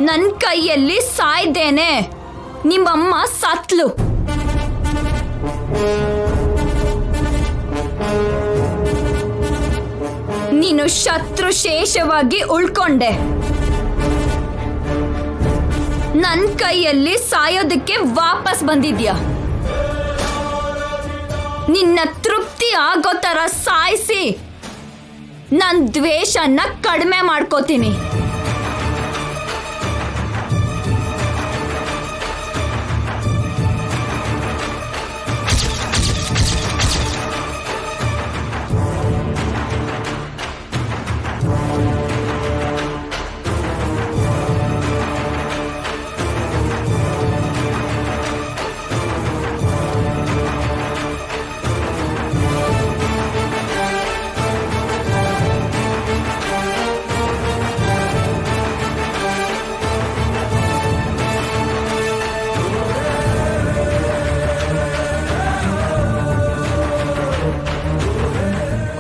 ನನ್ನ ಕೈಯಲ್ಲಿ ಸಾಯ್ದೇನೆ ನಿಮ್ಮಮ್ಮ ಸತ್ಲು. ನೀನು ಶತ್ರು ಶೇಷವಾಗಿ ಉಳ್ಕೊಂಡೆ. ನನ್ನ ಕೈಯಲ್ಲಿ ಸಾಯೋದಕ್ಕೆ ವಾಪಸ್ ಬಂದಿದ್ಯಾ. ನಿನ್ನ ತೃಪ್ತಿ ಆಗೋ ತರ ಸಾಯಿಸಿ ನನ್ನ ದ್ವೇಷನ ಕಡಿಮೆ ಮಾಡ್ಕೋತೀನಿ.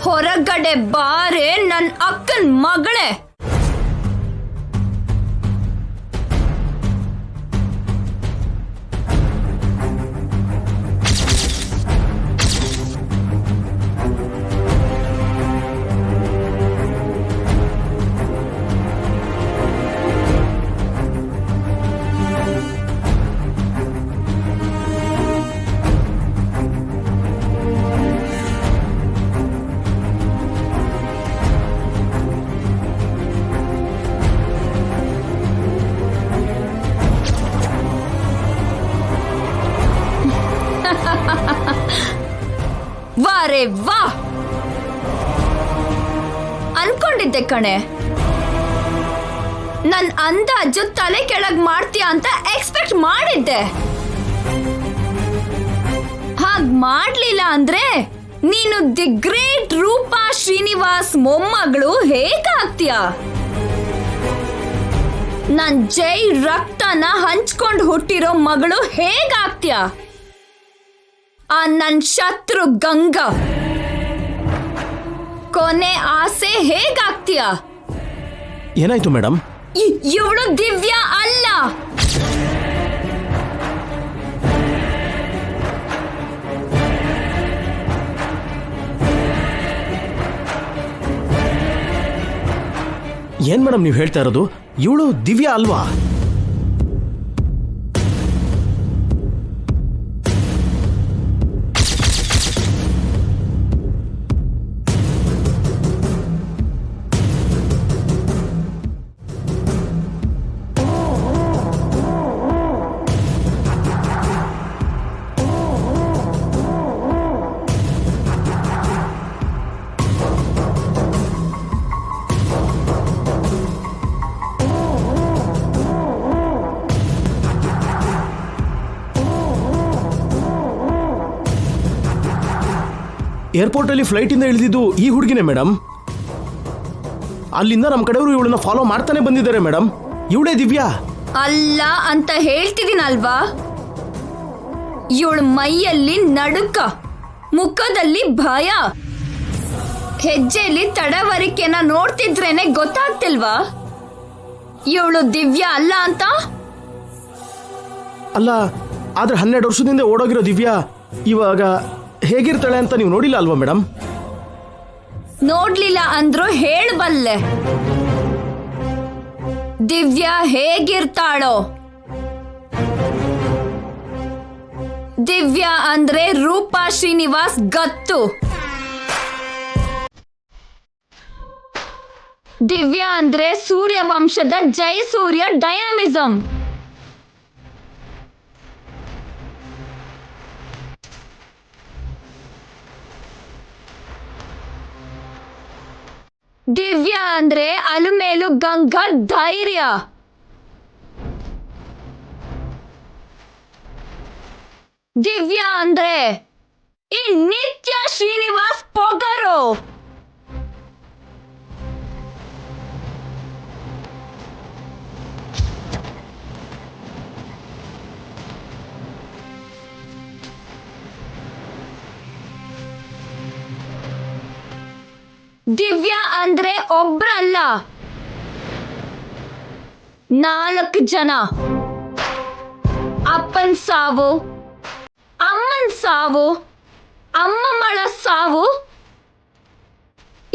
ಹೊರಗಡೆ ಬಾರೆ ನನ್ನ ಅಕ್ಕನ ಮಗಳೇ. ವಾರೆ ವಾ, ಅನ್ಕೊಂಡಿದ್ದೆ ಕಣೆ ನನ್ ಅಂದಾಜು ತಲೆ ಕೆಳಗ್ ಮಾಡ್ತೀಯ ಅಂತ ಎಕ್ಸ್ಪೆಕ್ಟ್ ಮಾಡಿದ್ದೆ. ಹಾಗ್ ಮಾಡ್ಲಿಲ್ಲ ಅಂದ್ರೆ ನೀನು ದಿ ಗ್ರೇಟ್ ರೂಪಾ ಶ್ರೀನಿವಾಸ್ ಮೊಮ್ಮಗಳು ಹೇಗಾಗ್ತೀಯ? ನನ್ ಜೈ ರಕ್ತನ ಹಂಚ್ಕೊಂಡು ಹುಟ್ಟಿರೋ ಮಗಳು ಹೇಗಾಗ್ತೀಯ? ಆ ನನ್ ಶತ್ರು ಗಂಗಾ ಕೊನೆ ಆಸೆ ಹೇಗಾಗ್ತೀಯ? ಏನಾಯ್ತು ಮೇಡಮ್? ಇವಳು ದಿವ್ಯಾ ಅಲ್ಲ. ಏನ್ ಮೇಡಮ್ ನೀವು ಹೇಳ್ತಾ ಇರೋದು? ಇವಳು ದಿವ್ಯಾ ಅಲ್ವಾ? ಏರ್ಪೋರ್ಟ್ ಅಲ್ಲಿ ಫ್ಲೈಟ್ ಇಂದ ಇಳಿದಿದ್ದು ಈ ಹುಡುಗಿನೇ ಮೇಡಮ್. ಅಲ್ಲಿಂದ ನಮ್ಮ ಕಡೆಯವರು ಇವಳನ್ನ ಫಾಲೋ ಮಾಡ್ತಾನೆ ಬಂದಿದ್ದಾರೆ ಮೇಡಮ್. ಇವಳೇ ದಿವ್ಯಾ ಅಲ್ಲ ಅಂತ ಹೇಳ್ತಿದ್ದೀನಲ್ವಾ? ಇವಳ ಮೈಯಲ್ಲಿ ನಡುಕ, ಮುಖದಲ್ಲಿ ಭಯ, ಹೆಜ್ಜೆಯಲ್ಲಿ ತಡವರಿಕೆನ ನೋಡ್ತಿದ್ರೇನೆ ಗೊತ್ತಾಗ್ತಿಲ್ವಾ ಇವಳು ದಿವ್ಯಾ ಅಲ್ಲ ಅಂತ? ಅಲ್ಲ, ಆದ್ರೆ 12 ವರ್ಷದಿಂದ ಓಡೋಗಿರೋ ದಿವ್ಯಾ ಇವಾಗ ಹೇಗಿರ್ತಾಳೆ ಅಂತ ನೀವು ನೋಡಿಲ್ಲ ಅಲ್ವಾ ಮೇಡಮ್? ನೋಡ್ಲಿಲ್ಲ ಅಂದ್ರೂ ಹೇಳಬಲ್ಲೆ. ದಿವ್ಯಾ ಹೇಗಿರ್ತಾಳೋ? ದಿವ್ಯಾ ಅಂದ್ರೆ ರೂಪಾ ಶ್ರೀನಿವಾಸ್ ಗತ್ತು. ದಿವ್ಯಾ ಅಂದ್ರೆ ಸೂರ್ಯವಂಶದ ಜಯಸೂರ್ಯ ಡಯಾಮಿಸಮ್. ದಿವ್ಯಾ ಅಂದ್ರೆ ಅಲುಮೇಲು ಗಂಗಾ ಧೈರ್ಯ. ದಿವ್ಯಾ ಅಂದ್ರೆ ಈ ನಿತ್ಯ ಶ್ರೀನಿವಾಸ್ ಪೊಗರು. ದಿವ್ಯಾ ಅಂದ್ರೆ ಒಬ್ರಲ್ಲ, 4 ಜನ. ಅಪ್ಪನ್ ಸಾವು, ಅಮ್ಮನ್ ಸಾವು, ಅಮ್ಮಮ್ಮಳ ಸಾವು,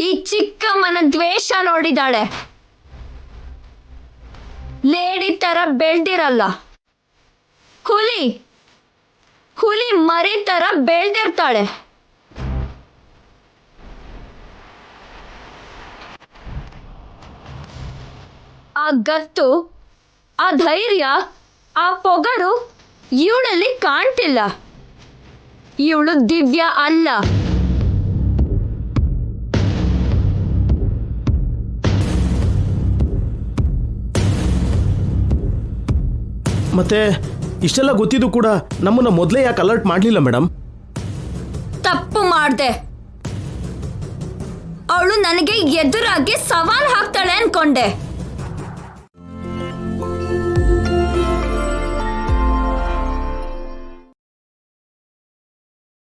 ಈ ಚಿಕ್ಕಮ್ಮನ ದ್ವೇಷ ನೋಡಿದಾಳೆ. ಲೇಡಿ ತರ ಬೆಳ್ದಿರಲ್ಲ, ಹುಲಿ ಮರಿ ತರ ಬೆಳ್ದಿರ್ತಾಳೆ. ಆ ಗತ್ತು, ಆ ಧೈರ್ಯ, ಆ ಪೊಗರು ಇವಳಲ್ಲಿ ಕಾಣ್ತಿಲ್ಲ. ಇವಳು ದಿವ್ಯ ಅಲ್ಲ. ಮತ್ತೆ ಇಷ್ಟೆಲ್ಲ ಗೊತ್ತಿದ್ದು ಕೂಡ ನಮ್ಮನ್ನ ಮೊದಲೇ ಯಾಕೆ ಅಲರ್ಟ್ ಮಾಡಲಿಲ್ಲ ಮೇಡಮ್? ತಪ್ಪು ಮಾಡ್ದೆ. ಅವಳು ನನಗೆ ಎದುರಾಗಿ ಸವಾಲ್ ಹಾಕ್ತಾಳೆ ಅನ್ಕೊಂಡೆ.